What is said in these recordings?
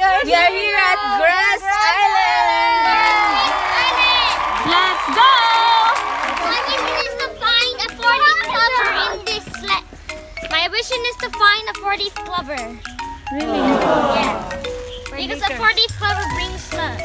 We are here at Grass Island. Let's go! My mission is to find a 40th clubber in this sled. My mission is to find a 40th clubber. Really? Yeah. Because a 40th clubber brings luck.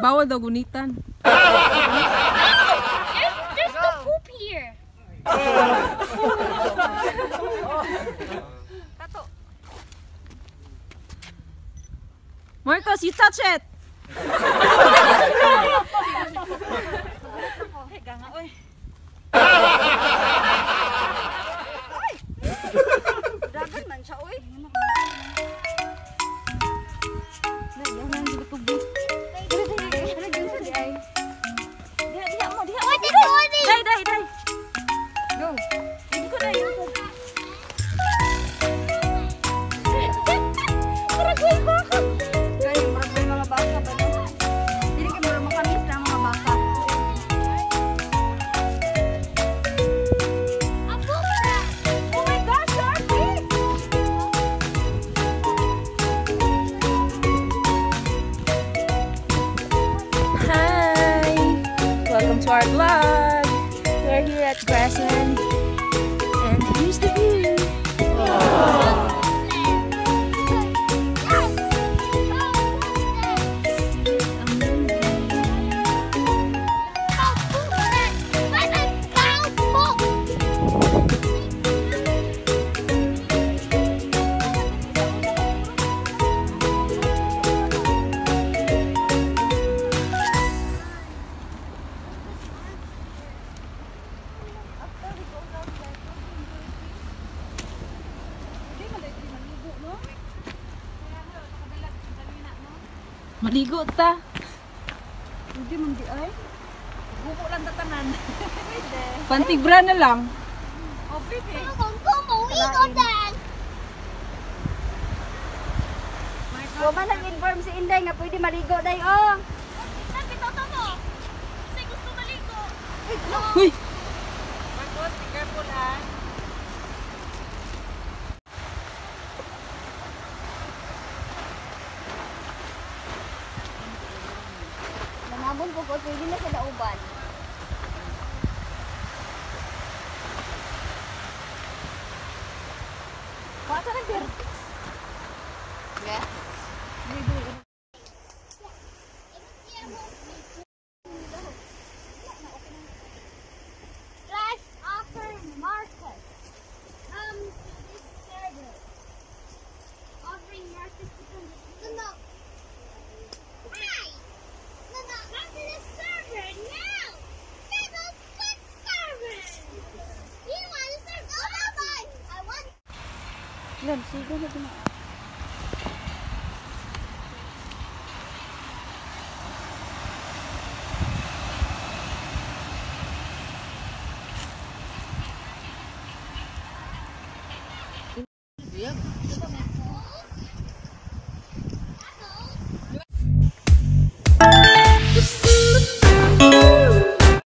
Bawal daw gunitan. There's no poop here. Marcos, you touch it! Dagan man siya, oy. Welcome to our vlog. We're here at Grassland, and here's the view. Maligo ta. Hindi man di ay. Buko lang tatanan. Pantigbra na lang. Oh, pwede. Kung Maligo dan. Wa man nag-inform si Inday nga pwede maligo day oh. Sabi toto mo. Kasi gusto maligo. Uy! Marcos, be careful ha. Nanabon po ko, pwede na sa dauban. Bata na dir. Yeah. Flash offer Marcus. This server. Offering Marcus to come. No. Why? No, come to the server now. Little good server. You want to serve? Oh, bye. I want. Yan, sige na din.